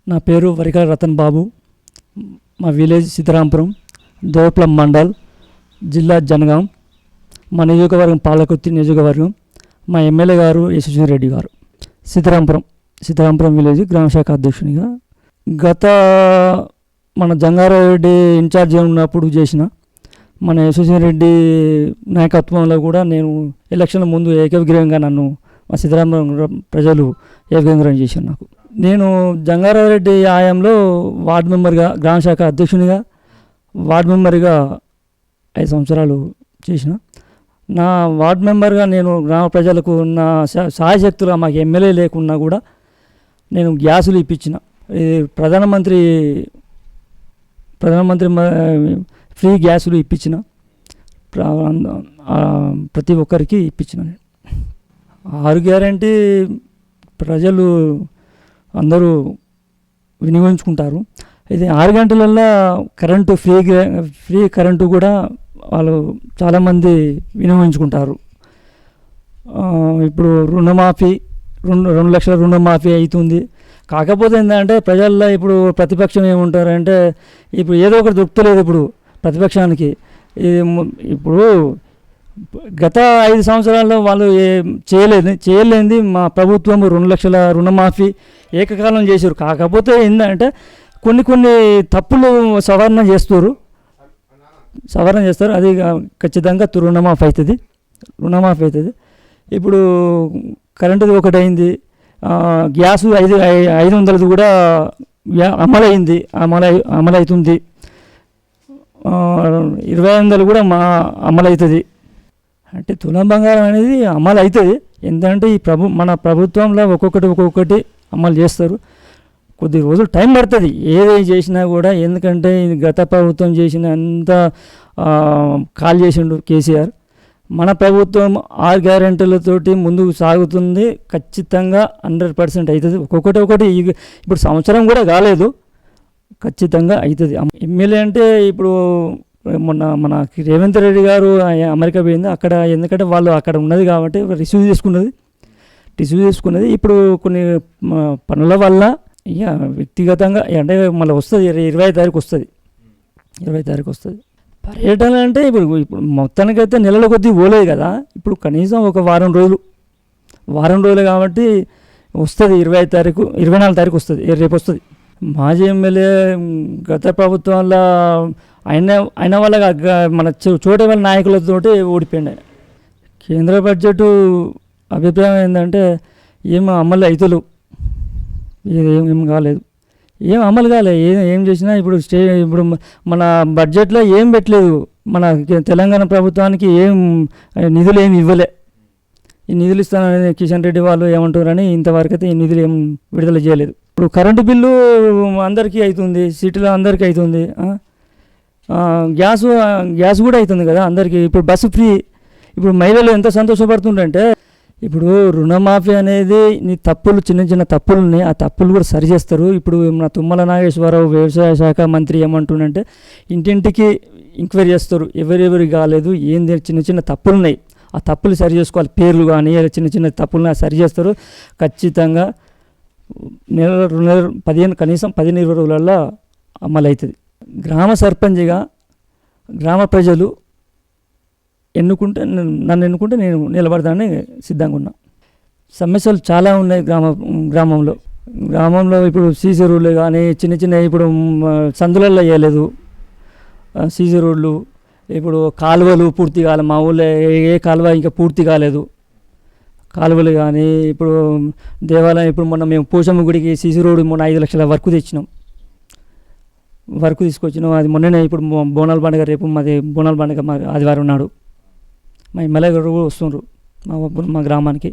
నా పేరు వరికల రతన్ బాబు. మా విలేజ్ సీతారాంపురం, దేవప్లం మండల్, జిల్లా జనగాం. మా నియోజకవర్గం పాలకుర్తి నియోజకవర్గం. మా ఎమ్మెల్యే గారు యశస్వి రెడ్డి గారు. సీతారాంపురం విలేజ్ గ్రామ శాఖ అధ్యక్షునిగా గత మన జంగారెడ్డి ఇన్ఛార్జ్ ఉన్నప్పుడు చేసిన మన యశస్వి రెడ్డి నాయకత్వంలో కూడా నేను ఎలక్షన్ ముందు ఏకగ్రీవంగా నన్ను మా సీతారాంపురం ప్రజలు ఏకగ్రీవం చేశారు. నేను జంగారెడ్డి ఆయంలో వార్డు మెంబర్గా, గ్రామ శాఖ అధ్యక్షునిగా, వార్డు మెంబర్గా 5 సంవత్సరాలు చేసిన. నా వార్డు మెంబర్గా నేను గ్రామ ప్రజలకు నా సహాయశక్తులుగా, మాకు ఎమ్మెల్యే లేకున్నా కూడా నేను గ్యాసులు ఇప్పించిన. ప్రధానమంత్రి ఫ్రీ గ్యాసులు ఇప్పించిన, ప్రతి ఒక్కరికి ఇప్పించిన. 6 గ్యారెంటీ ప్రజలు అందరూ వినియోగించుకుంటారు. ఇది 6 గంటలల్లో కరెంటు ఫ్రీ కరెంటు కూడా వాళ్ళు చాలామంది వినియోగించుకుంటారు. ఇప్పుడు రుణమాఫీ 2 లక్షల రుణమాఫీ అవుతుంది. కాకపోతే ఏంటంటే ప్రజల్లో ఇప్పుడు ప్రతిపక్షం ఏముంటారంటే ఇప్పుడు ఏదో ఒకటి దొరుకుతలేదు ఇప్పుడు ప్రతిపక్షానికి. ఇప్పుడు గత 5 సంవత్సరాల్లో వాళ్ళు చేయలేంది మా ప్రభుత్వం 2 లక్షల రుణమాఫీ ఏకకాలం చేశారు. కాకపోతే ఏంటంటే కొన్ని తప్పులు సవరణ చేస్తారు. అది ఖచ్చితంగా రుణమాఫీ అవుతుంది. ఇప్పుడు కరెంటుది ఒకటి అయింది, గ్యాసు 500 కూడా అమలవుతుంది. 20,000 కూడా అమలవుతుంది. అంటే తులం బంగారం అనేది అమలు అవుతుంది. ఎందుకంటే మన ప్రభుత్వంలో ఒక్కొక్కటి అమలు చేస్తారు. కొద్ది రోజులు టైం పడుతుంది ఏది చేసినా కూడా. ఎందుకంటే గత ప్రభుత్వం చేసిన అంత కాల్ చేసిండు కేసీఆర్. మన ప్రభుత్వం 6 గ్యారెంటీలతోటి ముందుకు సాగుతుంది. ఖచ్చితంగా 100% అవుతుంది. ఒక్కొక్కటి ఇప్పుడు సంవత్సరం కూడా కాలేదు, ఖచ్చితంగా అవుతుంది. ఎమ్మెల్యే అంటే ఇప్పుడు మన రేవంత్ రెడ్డి గారు అమెరికా పోయింది. అక్కడ ఎందుకంటే వాళ్ళు అక్కడ ఉన్నది కాబట్టి రిసీవ్ చేసుకున్నది. ఇప్పుడు కొన్ని పనుల వల్ల ఇక వ్యక్తిగతంగా అంటే మళ్ళీ వస్తుంది, 25 తారీఖు వస్తుంది. పర్యటన అంటే ఇప్పుడు మొత్తానికైతే నెలల కొద్దీ పోలేదు కదా. ఇప్పుడు కనీసం ఒక వారం రోజులు కాబట్టి వస్తుంది. 24 తారీఖు వస్తుంది, రేపు వస్తుంది. మాజీ ఎమ్మెల్యే గత ప్రభుత్వంలో అయిన వాళ్ళ మన చోట వాళ్ళ నాయకులతోటి ఓడిపోయింది. కేంద్ర బడ్జెట్ అభిప్రాయం ఏంటంటే అమలు అవుతలేవు, ఏం కాలేదు, అమలు కాలేదు. ఏం చేసినా ఇప్పుడు మన బడ్జెట్లో ఏం పెట్టలేదు. మన తెలంగాణ ప్రభుత్వానికి నిధులు ఏమి ఇవ్వలే. ఈ నిధులు ఇస్తానని కిషన్ రెడ్డి వాళ్ళు ఏమంటారని ఇంతవరకు అయితే ఈ నిధులు ఏం విడుదల చేయలేదు. ఇప్పుడు కరెంటు బిల్లు అందరికీ అవుతుంది, సిటీలో అందరికీ అవుతుంది. గ్యాస్ కూడా అవుతుంది కదా అందరికీ. ఇప్పుడు బస్సు ఫ్రీ. ఇప్పుడు మహిళలు ఎంత సంతోషపడుతుంటే ఇప్పుడు రుణమాఫీ అనేది నీ తప్పులు, చిన్న తప్పులని, ఆ తప్పులు కూడా సరిచేస్తారు. ఇప్పుడు మన తుమ్మల నాగేశ్వరరావు వ్యవసాయ శాఖ మంత్రి ఏమంటుండంటే ఇంటింటికి ఎంక్వైరీ చేస్తారు, ఎవరెవరు కాలేదు, ఏంది చిన్న తప్పులు ఉన్నాయి, ఆ తప్పులు సరి చేసుకోవాలి. పేర్లు కానీ చిన్న తప్పులను సరి చేస్తారు. ఖచ్చితంగా కనీసం 15-20 రోజులలో అమలు అవుతుంది. గ్రామ సర్పంచ్గా గ్రామ ప్రజలు నన్ను ఎన్నుకుంటే నేను నిలబడతానని సిద్ధంగా ఉన్నా. సమస్యలు చాలా ఉన్నాయి గ్రామంలో. ఇప్పుడు సీసీ రోడ్లు కానీ చిన్న ఇప్పుడు సందులలో వేయలేదు సీసీ రోడ్లు. ఇప్పుడు కాలువలు పూర్తి కాలేదు. మా ఊళ్ళో ఏ కాలువ ఇంకా పూర్తి కాలేదు. కాలువలు కానీ ఇప్పుడు దేవాలయం, ఇప్పుడు మొన్న మేము పోషమ్మ గుడికి సీసీ రోడ్డు మొన్న 5 లక్షల వర్క్ తీసుకొచ్చినాం. అది మొన్ననే. ఇప్పుడు బోనాల పండుగ రేపు, మాది బోనాల పండుగ ఆదివారం నాడు. మా ఎమ్మెల్యే గారు కూడా వస్తున్నారు మా గ్రామానికి.